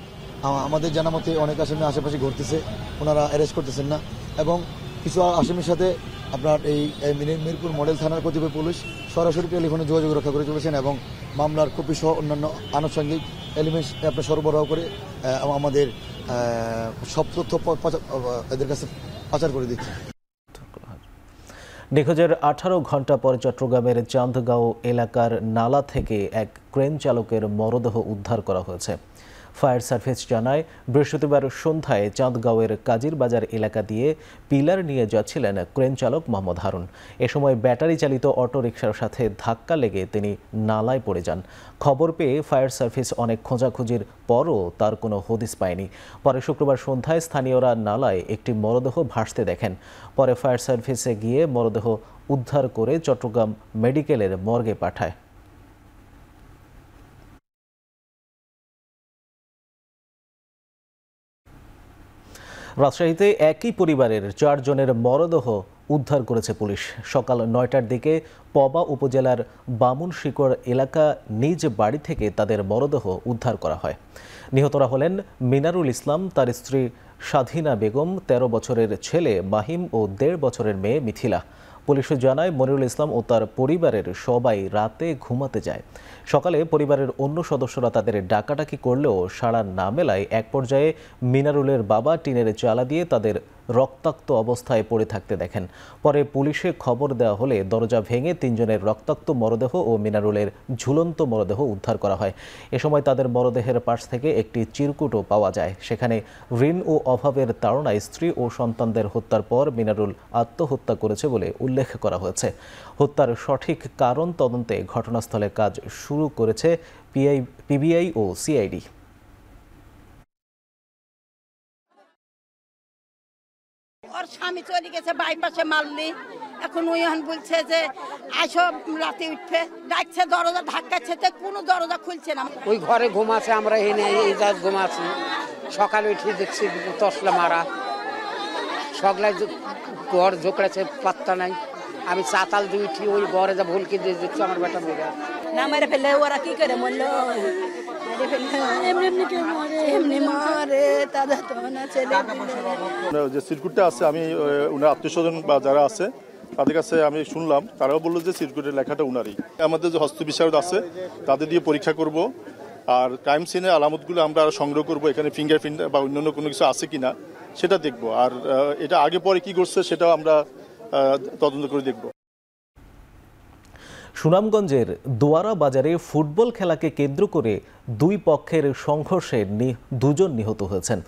আমাদের জানা মতে অনেক আসামি আশেপাশে ঘটতেছে, ওনারা অ্যারেস্ট করতেছেন না। এবং কিছু আসামির সাথে আপনার এই মিরপুর মডেল থানার কতিপয় পুলিশ সরাসরি টেলিফোনে যোগাযোগ রক্ষা করে চলেছেন এবং মামলার কপি সহ অন্যান্য আনুষঙ্গিক এলিমেন্টস আপনার সরবরাহ করে আমাদের সব তথ্য এদের কাছে পাচার করে দিচ্ছে। নিখোঁজের 18 ঘন্টা পর চট্টগ্রামের চান্দগাঁও এলাকার নালা থেকে এক ক্রেন চালকের মরদেহ উদ্ধার করা হয়েছে। ফায়ার সার্ভিস জানায়, বৃহস্পতিবার সন্ধ্যায় চাঁদগাঁওয়ের কাজির বাজার এলাকা দিয়ে পিলার নিয়ে যাচ্ছিলেন ক্রেন চালক মোহাম্মদ হারুন। এ সময় ব্যাটারি চালিত অটোরিকশার সাথে ধাক্কা লেগে তিনি নালায় পড়ে যান। খবর পেয়ে ফায়ার সার্ভিস অনেক খোঁজাখুঁজির পরও তার কোনো হদিস পায়নি। পরে শুক্রবার সন্ধ্যায় স্থানীয়রা নালায় একটি মরদেহ ভাসতে দেখেন। পরে ফায়ার সার্ভিসে গিয়ে মরদেহ উদ্ধার করে চট্টগ্রাম মেডিকেলের মর্গে পাঠায়। রাজশাহীতে একই পরিবারের 4 জনের মরদেহ উদ্ধার করেছে পুলিশ। সকাল 9টার দিকে পবা উপজেলার বামুনশিকড় এলাকা নিজ বাড়ি থেকে তাদের মরদেহ উদ্ধার করা হয়। নিহতরা হলেন মিনারুল ইসলাম, তার স্ত্রী স্বাধীনা বেগম, 13 বছরের ছেলে মাহিম ও 1.5 বছরের মেয়ে মিথিলা। পুলিশ জানায়, মনিরুল ইসলাম ও তার পরিবারের সবাই রাতে ঘুমাতে যায়। সকালে পরিবারের অন্য সদস্যরা তাদের ডাকাডাকি করলেও সাড়া না মেলায় এক পর্যায়ে মিনারুলের বাবা টিনের চালা দিয়ে তাদের রক্তাক্ত অবস্থায় পড়ে থাকতে দেখেন। পরে পুলিশে খবর দেওয়া হলে দরজা ভেঙে 3 জনের রক্তাক্ত মরদেহ ও মিনারুলের ঝুলন্ত মরদেহ উদ্ধার করা হয়। এ সময় তাদের মরদেহের পাশ থেকে একটি চিরকুটও পাওয়া যায়। সেখানে ঋণ ও অভাবের তাড়নায় স্ত্রী ও সন্তানদের হত্যার পর মিনারুল আত্মহত্যা করেছে বলে উল্লেখ করা হয়েছে। হত্যার সঠিক কারণ তদন্তে ঘটনাস্থলে কাজ শুরু করেছে পিবিআই ও সিআইডি। ওর স্বামী চলে গেছে বাইপাসে মারলি, এখন ওই বলছে যে আসো রাতে উঠবে, ডাকছে দরজা ধাক্কাচ্ছে, কোনো দরজা খুলছে না। ওই ঘরে ঘুমাচ্ছে, আমরা এই জায়গায় ঘুমাচ্ছি। সকালে উঠে দেখছি তসলা মারা, সগলায় ঘর ঝোঁকড়েছে, পাত্তা নাই। আমি চাতাল দিয়ে উঠি, ওই ঘরে যা ভুলকি দিয়ে দেখছি আমার বেটা মেরে না মেরে ফেললে ওরা কি করে মরলো, যে সিরকুটটা আছে, আমি ওনার আত্মীয়স্বজন বা যারা আছে তাদের কাছে আমি শুনলাম, তারাও বললো যে সিরকুটের লেখাটা ওনারই। আমাদের যে হস্তবিশারদ আছে তাদের দিয়ে পরীক্ষা করব, আর ক্রাইম সিনের আলামতগুলো আমরা সংগ্রহ করব, এখানে ফিঙ্গারপ্রিন্ট বা অন্যান্য কোনো কিছু আছে কিনা সেটা দেখব, আর এটা আগে পরে কি করছে সেটাও আমরা তদন্ত করে দেখব। সুনামগঞ্জের দোয়ারা বাজারে ফুটবল খেলাকে কেন্দ্র করে 2 পক্ষের সংঘর্ষে 2 জন নিহত হয়েছেন।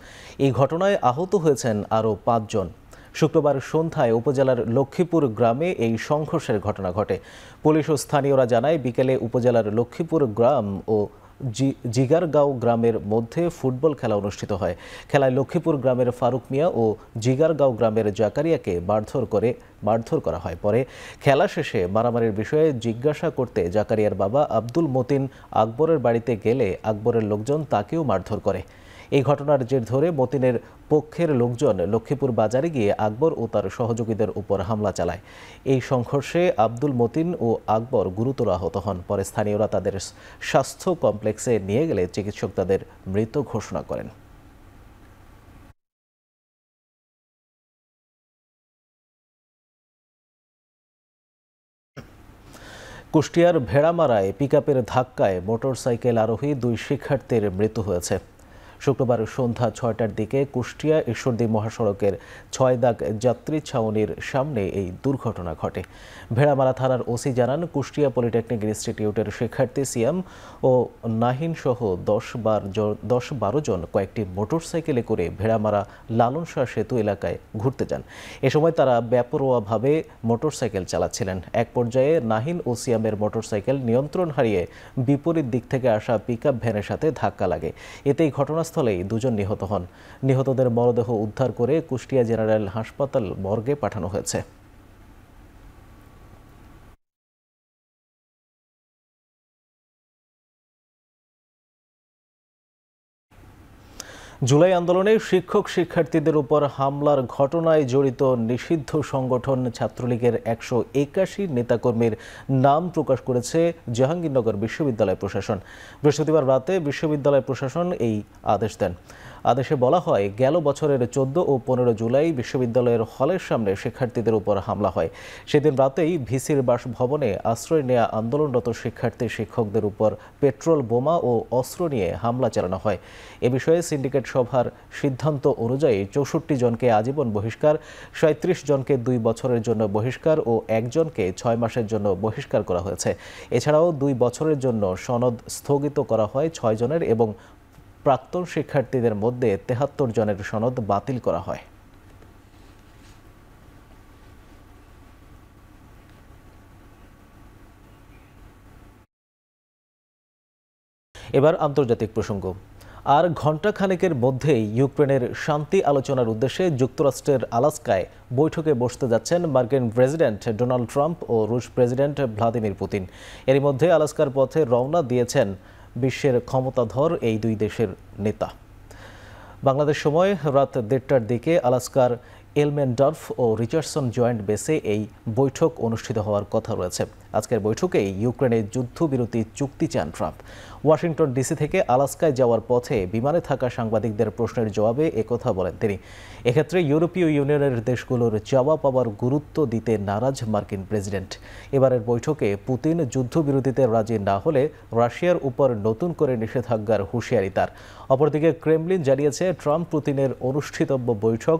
এই ঘটনায় আহত হয়েছেন আরও 5 জন। শুক্রবার সন্ধ্যায় উপজেলার লক্ষ্মীপুর গ্রামে এই সংঘর্ষের ঘটনা ঘটে। পুলিশ ও স্থানীয়রা জানায়, বিকেলে উপজেলার লক্ষ্মীপুর গ্রাম ও জিগারগাঁও গ্রামের মধ্যে ফুটবল খেলা অনুষ্ঠিত হয়। খেলায় লক্ষ্মীপুর গ্রামের ফারুক মিয়া ও জিগারগাঁও গ্রামের জাকারিয়াকে মারধর করা হয়। পরে খেলা শেষে মারামারির বিষয়ে জিজ্ঞাসা করতে জাকারিয়ার বাবা আব্দুল মতিন আকবরের বাড়িতে গেলে আকবরের লোকজন তাকেও মারধর করে। এই ঘটনার জের ধরে মতিনের পক্ষের লোকজন লক্ষ্মীপুর বাজারে গিয়ে আকবর ও তার সহযোগীদের উপর হামলা চালায়। এই সংঘর্ষে আব্দুল মতিন ও আকবর গুরুতর আহত হন। পরে স্থানীয়রা তাদের স্বাস্থ্য কমপ্লেক্সে নিয়ে গেলে চিকিৎসক তাদের মৃত ঘোষণা করেন। কুষ্টিয়ার ভেড়ামারায় পিকআপের ধাক্কায় মোটরসাইকেল আরোহী 2 শিক্ষার্থীর মৃত্যু হয়েছে। শুক্রবার সন্ধ্যা 6টার দিকে কুষ্টিয়া ঈশ্বরদী মহাসড়কের 6 দাগ যাত্রী ছাউনির সামনে এই দুর্ঘটনা ঘটে। ভেড়ামারা থানার ওসি জানান, কুষ্টিয়া পলিটেকনিক ইনস্টিটিউটের শিক্ষার্থী সিয়াম ও নাহিন সহ 10-12 জন কয়েকটি মোটরসাইকেলে করে ভেড়ামারা লালন শাহ সেতু এলাকায় ঘুরতে যান। এ সময় তারা বেপরোয়াভাবে মোটরসাইকেল চালাচ্ছিলেন। এক পর্যায়ে নাহিন ও সিয়ামের মোটরসাইকেল নিয়ন্ত্রণ হারিয়ে বিপরীত দিক থেকে আসা পিকআপ ভ্যানের সাথে ধাক্কা লাগে। এতেই ঘটনাস্থলেই 2 জন নিহত হন। নিহতদের মরদেহ উদ্ধার করে কুষ্টিয়া জেনারেল হাসপাতাল মর্গে পাঠানো হয়েছে। জুলাই আন্দোলনে শিক্ষক শিক্ষার্থীদের উপর হামলার ঘটনায় জড়িত নিষিদ্ধ সংগঠন ছাত্রলীগের 181 নেতাকর্মীর নাম প্রকাশ করেছে জাহাঙ্গীরনগর বিশ্ববিদ্যালয় প্রশাসন। বৃহস্পতিবার রাতে বিশ্ববিদ্যালয় প্রশাসন এই আদেশ দেন। আদেশে বলা হয়, গেল বছরের 14 ও 15 জুলাই বিশ্ববিদ্যালয়ের হলের সামনে শিক্ষার্থীদের উপর হামলা হয়। সেদিন রাতেই ভিসির বাসভবনে আশ্রয় নেওয়া আন্দোলনরত শিক্ষার্থী শিক্ষকদের উপর পেট্রোল বোমা ও অস্ত্র নিয়ে হামলা চালানো হয়। এ বিষয়ে সিন্ডিকেট সভার সিদ্ধান্ত অনুযায়ী 64 জনকে আজীবন বহিষ্কার, 37 জনকে 2 বছরের জন্য বহিষ্কার ও 1 জনকে 6 মাসের জন্য বহিষ্কার করা হয়েছে। এছাড়াও 2 বছরের জন্য সনদ স্থগিত করা হয় 6 জনের এবং প্রাক্তন শিক্ষার্থীদের মধ্যে 73 জনের সনদ বাতিল করা হয়। এবার আন্তর্জাতিক প্রসঙ্গ। আর ঘণ্টাখানেকের মধ্যেই ইউক্রেনের শান্তি আলোচনার উদ্দেশ্যে যুক্তরাষ্ট্রের আলাস্কায় বৈঠকে বসতে যাচ্ছেন মার্কিন প্রেসিডেন্ট ডোনাল্ড ট্রাম্প ও রুশ প্রেসিডেন্ট ভ্লাদিমির পুতিন। এরই মধ্যে আলাস্কার পথে রওনা দিয়েছেন বিশ্বের ক্ষমতাধর এই দুই দেশের নেতা। বাংলাদেশ সময় রাত 1:30টার দিকে আলাস্কার এলমেনডর্ফ ও রিচার্ডসন জয়েন্ট বেসে এই বৈঠক অনুষ্ঠিত হওয়ার কথা রয়েছে। আজকের বৈঠকেই ইউক্রেনে যুদ্ধবিরতি চুক্তি চান ট্রাম্প। ওয়াশিংটন ডিসি থেকে আলাস্কায় যাওয়ার পথে বিমানে থাকা সাংবাদিকদের প্রশ্নের জবাবে একথা বলেন তিনি। এক্ষেত্রে ইউরোপীয় ইউনিয়নের দেশগুলোর চাওয়া পাওয়ার গুরুত্ব দিতে নারাজ মার্কিন প্রেসিডেন্ট। এবারের বৈঠকে পুতিন যুদ্ধবিরতিতে রাজি না হলে রাশিয়ার উপর নতুন করে নিষেধাজ্ঞার হুঁশিয়ারি তার। অপরদিকে ক্রেমলিন জানিয়েছে ট্রাম্প পুতিনের অনুষ্ঠিতব্য বৈঠক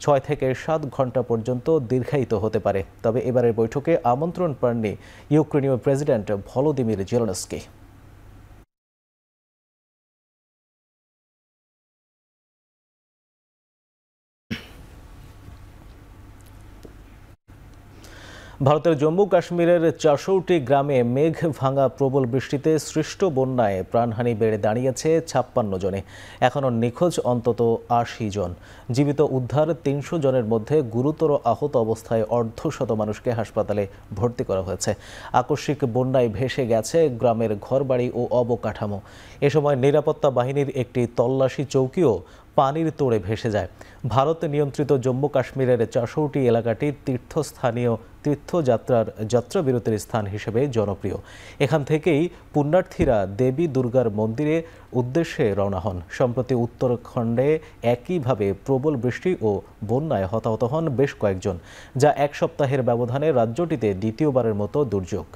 6 থেকে 7 ঘন্টা পর্যন্ত দীর্ঘায়িত হতে পারে। তবে এবারের বৈঠকে আমন্ত্রণ পাননি ইউক্রেনীয় প্রেসিডেন্ট ভলোদিমির জেলেনস্কি। ভারতের জম্মু কাশ্মীরের 64টি গ্রামে মেঘ ভাঙা প্রবল বৃষ্টিতে সৃষ্ট বন্যায় প্রাণহানি বেড়ে দাঁড়িয়েছে 56 জনে। এখনও নিখোঁজ অন্তত 80 জন। জীবিত উদ্ধার 300 জনের মধ্যে গুরুতর আহত অবস্থায় অর্ধশত মানুষকে হাসপাতালে ভর্তি করা হয়েছে। আকস্মিক বন্যায় ভেসে গেছে গ্রামের ঘরবাড়ি ও অবকাঠামো। এ সময় নিরাপত্তা বাহিনীর একটি তল্লাশি চৌকিও পানির তোড়ে ভেসে যায়। ভারত নিয়ন্ত্রিত জম্মু কাশ্মীরের 64টি এলাকাটি তীর্থযাত্রার যাত্রাবিরতির স্থান হিসেবে জনপ্রিয়। এখান থেকেই পুণ্যার্থীরা দেবী দুর্গার মন্দিরে উদ্দেশ্যে রওনা হন। সম্প্রতি উত্তরাখণ্ডে একইভাবে প্রবল বৃষ্টি ও বন্যায় হতাহত হন বেশ কয়েকজন, যা এক সপ্তাহের ব্যবধানে রাজ্যটিতে দ্বিতীয়বারের মতো দুর্যোগ।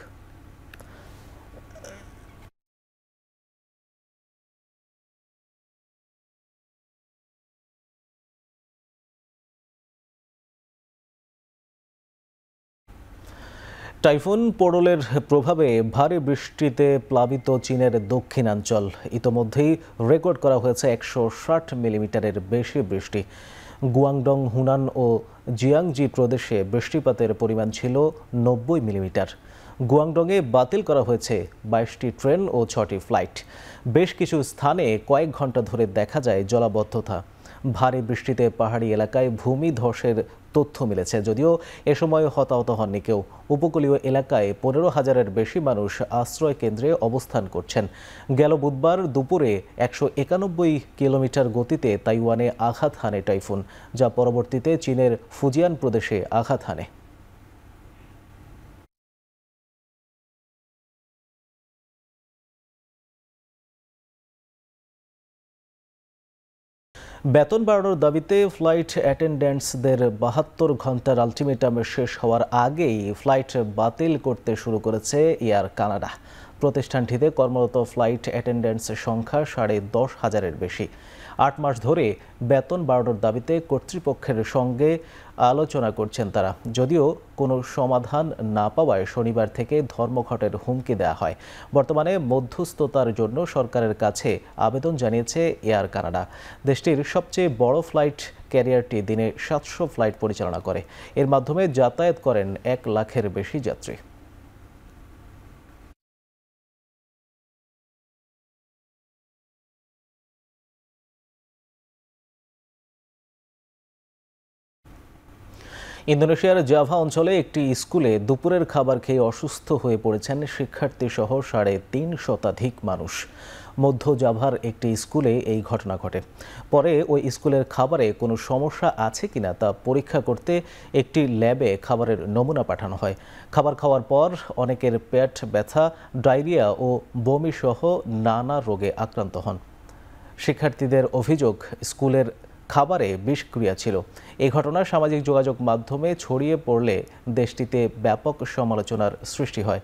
টাইফুন পোড়লের প্রভাবে ভারী বৃষ্টিতে প্লাবিত চীনের দক্ষিণাঞ্চল। ইতোমধ্যেই রেকর্ড করা হয়েছে 160 মিলিমিটারের বেশি বৃষ্টি। গুয়াংডং, হুনান ও জিয়াংজি প্রদেশে বৃষ্টিপাতের পরিমাণ ছিল 90 মিলিমিটার। গুয়াংডংয়ে বাতিল করা হয়েছে 22টি ট্রেন ও 6টি ফ্লাইট। বেশ কিছু স্থানে কয়েক ঘন্টা ধরে দেখা যায় জলাবদ্ধতা। ভারী বৃষ্টিতে পাহাড়ি এলাকায় ভূমি ধসের তথ্য মিলেছে, যদিও এ সময় হতাহত হননি কেউ। উপকূলীয় এলাকায় 15,000-এর বেশি মানুষ আশ্রয় কেন্দ্রে অবস্থান করছেন। গেল বুধবার দুপুরে 191 কিলোমিটার গতিতে তাইওয়ানে আঘাত হানে টাইফুন, যা পরবর্তীতে চীনের ফুজিয়ান প্রদেশে আঘাত হানে। বেতন বাড়ানোর দাবিতে ফ্লাইট অ্যাটেন্ডেন্টসদের 72 ঘন্টার আলটিমেটাম শেষ হওয়ার আগেই ফ্লাইট বাতিল করতে শুরু করেছে এয়ার কানাডা। প্রতিষ্ঠানটিতে কর্মরত ফ্লাইট অ্যাটেন্ডেন্টস সংখ্যা 10,500-এর বেশি। 8 মাস ধরে বেতন বাড়ানোর দাবিতে কর্তৃপক্ষের সঙ্গে আলোচনা করছেন তারা। যদিও কোনো সমাধান না পাওয়ায় শনিবার থেকে ধর্মঘটের হুমকি দেওয়া হয়। বর্তমানে মধ্যস্থতার জন্য সরকারের কাছে আবেদন জানিয়েছে এয়ার কানাডা। দেশটির সবচেয়ে বড় ফ্লাইট ক্যারিয়ারটি দিনে 700 ফ্লাইট পরিচালনা করে। এর মাধ্যমে যাতায়াত করেন 1 লাখের বেশি যাত্রী। ইন্দোনেশিয়ার জাভা অঞ্চলে একটি স্কুলে দুপুরের খাবার খেয়ে অসুস্থ হয়ে পড়েছেন শিক্ষার্থী সহ 3.5 শতাধিক মানুষ। মধ্য জাভার একটি স্কুলে এই ঘটনা ঘটে। পরে ওই স্কুলের খাবারে কোনো সমস্যা আছে কিনা তা পরীক্ষা করতে একটি ল্যাবে খাবারের নমুনা পাঠানো হয়। খাবার খাওয়ার পর অনেকের পেট ব্যথা, ডায়রিয়া ও বমি সহ নানা রোগে আক্রান্ত হন। শিক্ষার্থীদের অভিযোগ, স্কুলের খাবারে বিষক্রিয়া ছিল। এই ঘটনা সামাজিক যোগাযোগ মাধ্যমে ছড়িয়ে পড়লে দেশটিতে ব্যাপক সমালোচনার সৃষ্টি হয়।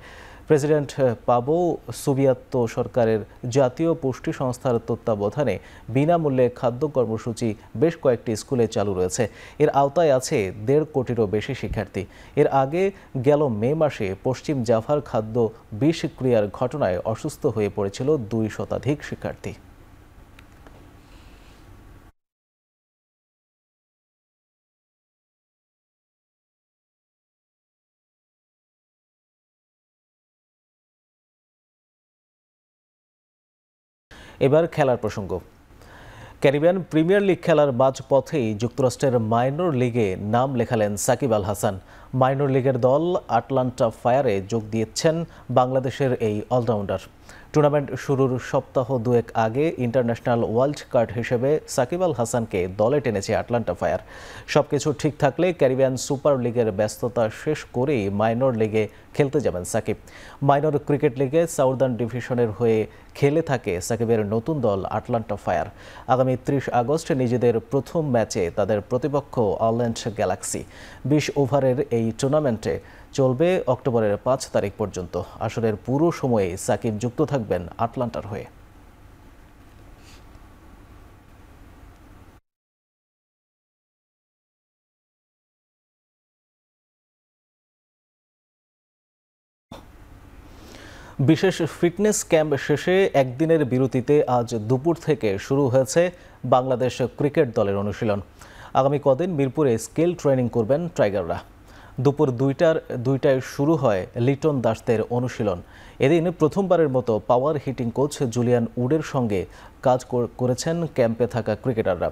প্রেসিডেন্ট পাবো সুবিয়াত্তো সরকারের জাতীয় পুষ্টি সংস্থার তত্ত্বাবধানে বিনামূল্যে খাদ্য কর্মসূচি বেশ কয়েকটি স্কুলে চালু রয়েছে। এর আওতায় আছে 1.5 কোটিরও বেশি শিক্ষার্থী। এর আগে গেল মে মাসে পশ্চিম জাভার খাদ্য বিষক্রিয়ার ঘটনায় অসুস্থ হয়ে পড়েছিল 2 শতাধিক শিক্ষার্থী। এবার খেলার প্রসঙ্গ। ক্যারিবিয়ান প্রিমিয়ার লিগ খেলার মাঝপথেই যুক্তরাষ্ট্রের মাইনর লিগে নাম লেখালেন সাকিব আল হাসান। মাইনর লিগের দল আটলান্টা ফায়ারে যোগ দিয়েছেন বাংলাদেশের এই অলরাউন্ডার। টুর্নামেন্ট শুরুর সপ্তাহ দুয়েক আগে ইন্টারন্যাশনাল ওয়াইল্ড কার্ড হিসেবে সাকিব আল হাসানকে দলে টেনেছে আটলান্টা ফায়ার। সবকিছু ঠিক থাকলে ক্যারিবিয়ান সুপার লিগের ব্যস্ততা শেষ করেই মাইনর লিগে খেলতে যাবেন সাকিব। মাইনর ক্রিকেট লিগে সাউদার্ন ডিভিশনের হয়ে খেলে থাকে সাকিবের নতুন দল আটলান্টা ফায়ার। আগামী 30 আগস্ট নিজেদের প্রথম ম্যাচে তাদের প্রতিপক্ষ অরল্যান্ড গ্যালাক্সি। 20 ওভারের এই টুর্নামেন্টে চলবে অক্টোবরের 5 তারিখ পর্যন্ত। আসরের পুরো সময়ে সাকিব যুক্ত থাকবেন আটলান্টার হয়ে। বিশেষ ফিটনেস ক্যাম্প শেষে একদিনের বিরতিতে আজ দুপুর থেকে শুরু হয়েছে বাংলাদেশ ক্রিকেট দলের অনুশীলন। আগামী কদিন মিরপুরে স্কিল ট্রেনিং করবেন টাইগাররা। দুপুর 2টায় শুরু হয় লিটন দাসদের অনুশীলন। এদিন প্রথমবারের মতো পাওয়ার হিটিং কোচ জুলিয়ান উডের সঙ্গে কাজ করেছেন ক্যাম্পে থাকা ক্রিকেটাররা।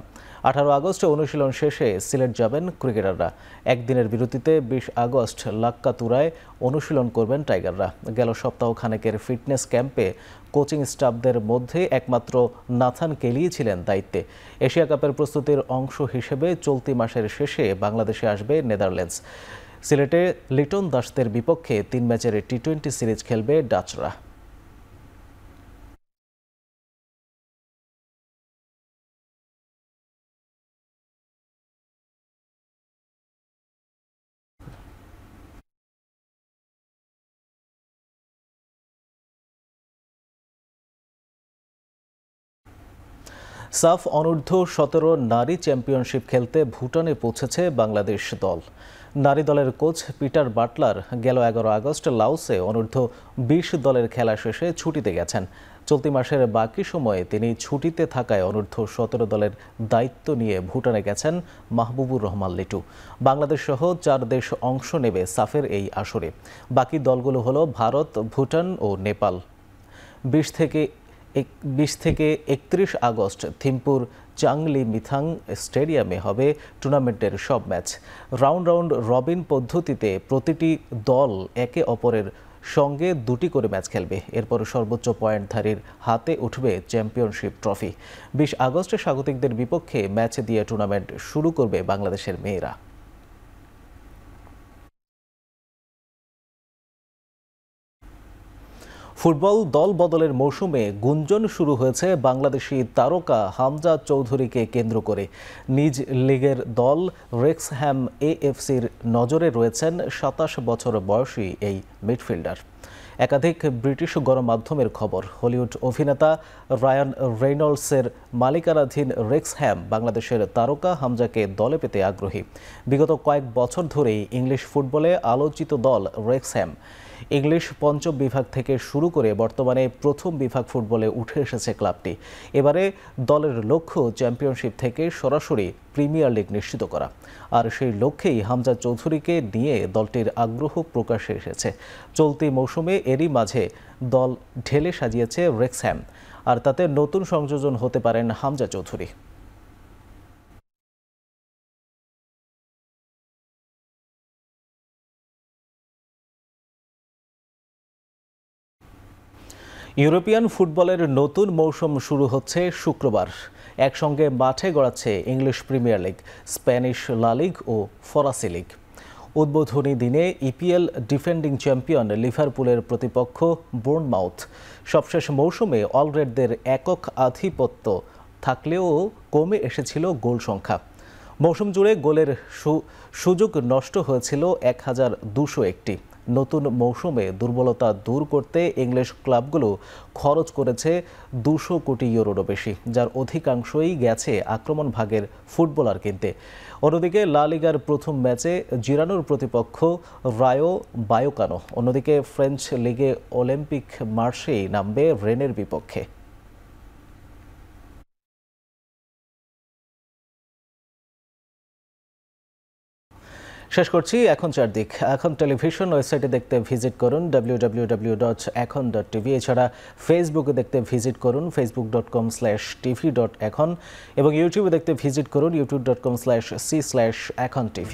18 আগস্ট অনুশীলন শেষে সিলেট যাবেন ক্রিকেটাররা। একদিনের বিরতিতে 20 আগস্ট লাক্কাতুরায় অনুশীলন করবেন টাইগাররা। গেল সপ্তাহ খানেকের ফিটনেস ক্যাম্পে কোচিং স্টাফদের মধ্যে একমাত্র নাথান কেলি ছিলেন দায়িত্বে। এশিয়া কাপের প্রস্তুতির অংশ হিসেবে চলতি মাসের শেষে বাংলাদেশে আসবে নেদারল্যান্ডস। সিলেটে লিটন দাসদের বিপক্ষে 3 ম্যাচের টি-20 সিরিজ খেলবে ডাচরা। সাফ অনূর্ধ্ব 17 নারী চ্যাম্পিয়নশিপ খেলতে ভুটানে পৌঁছেছে বাংলাদেশ দল। নারী দলের কোচ পিটার বাটলার গেল 11 আগস্ট লাওসে অনূর্ধ্ব 20 দলের খেলা শেষে ছুটিতে গেছেন। চলতি মাসের বাকি সময়ে তিনি ছুটিতে থাকায় অনূর্ধ্ব 17 দলের দায়িত্ব নিয়ে ভুটানে গেছেন মাহবুবুর রহমান লিটু। বাংলাদেশ সহ 4 দেশ অংশ নেবে সাফের এই আসরে। বাকি দলগুলো হলো ভারত, ভুটান ও নেপাল। 20 থেকে 31 আগস্ট থিম্পুর চাংলি মিথাং স্টেডিয়ামে হবে টুর্নামেন্টের সব ম্যাচ। রাউন্ড রবিন পদ্ধতিতে প্রতিটি দল একে অপরের সঙ্গে 2টি করে ম্যাচ খেলবে। এরপর সর্বোচ্চ পয়েন্টধারীর হাতে উঠবে চ্যাম্পিয়নশিপ ট্রফি। 20 আগস্টে স্বাগতিকদের বিপক্ষে ম্যাচ দিয়ে টুর্নামেন্ট শুরু করবে বাংলাদেশের মেয়েরা। ফুটবল দল বদলের মৌসুমে গুঞ্জন শুরু হয়েছে বাংলাদেশি তারকা হামজা চৌধুরীকে কেন্দ্র করে। নিজ লিগের দল রেক্সহ্যাম এএফসির নজরে রয়েছেন 27 বছর বয়সী এই মিডফিল্ডার। একাধিক ব্রিটিশ গণমাধ্যমের খবর, হলিউড অভিনেতা রায়ান রেইনল্ডসের মালিকানাধীন রেক্সহ্যাম বাংলাদেশের তারকা হামজাকে দলে পেতে আগ্রহী। বিগত কয়েক বছর ধরেই ইংলিশ ফুটবলে আলোচিত দল রেক্সহ্যাম। ইংলিশ পঞ্চম বিভাগ থেকে শুরু করে বর্তমানে প্রথম বিভাগ ফুটবলে উঠে এসেছে ক্লাবটি। এবারে দলের লক্ষ্য চ্যাম্পিয়নশিপ থেকে সরাসরি প্রিমিয়ার লিগ নিশ্চিত করা। আর সেই লক্ষ্যেই হামজা চৌধুরীকে নিয়ে দলটির আগ্রহ প্রকাশে এসেছে। চলতি মৌসুমে এরই মাঝে দল ঢেলে সাজিয়েছে রেক্সহ্যাম, আর তাতে নতুন সংযোজন হতে পারেন হামজা চৌধুরী। ইউরোপিয়ান ফুটবলের নতুন মৌসুম শুরু হচ্ছে শুক্রবার। একসঙ্গে মাঠে গড়াচ্ছে ইংলিশ প্রিমিয়ার লিগ, স্প্যানিশ লা লিগ ও ফরাসি লিগ। উদ্বোধনী দিনে ইপিএল ডিফেন্ডিং চ্যাম্পিয়ন লিভারপুলের প্রতিপক্ষ বোর্নমাউথ। সবশেষ মৌসুমে অলরেডদের একক আধিপত্য থাকলেও কমে এসেছিল গোল সংখ্যা। মৌসুম জুড়ে গোলের সুযোগ নষ্ট হয়েছিল 1201টি। নতুন মৌসুমে দুর্বলতা দূর করতে ইংলিশ ক্লাবগুলো খরচ করেছে 200 কোটি ইউরোরও বেশি, যার অধিকাংশই গেছে আক্রমণ ভাগের ফুটবলার কিনতে। অন্যদিকে লা লিগার প্রথম ম্যাচে জিরানোর প্রতিপক্ষ রায়ো বায়োকানো। অন্যদিকে ফ্রেঞ্চ লিগে অলিম্পিক মার্সেই নামবে রেনের বিপক্ষে। শেষ করছি এখন চারদিক। এখন টেলিভিশন ওয়েবসাইটে দেখতে ভিজিট করুন www.ekhon.tv। এছাড়া ফেসবুকে দেখতে ভিজিট করুন facebook.com/tv.ekhon এবং ইউটিউবে দেখতে ভিজিট করুন youtube.com/c/ekhon tv।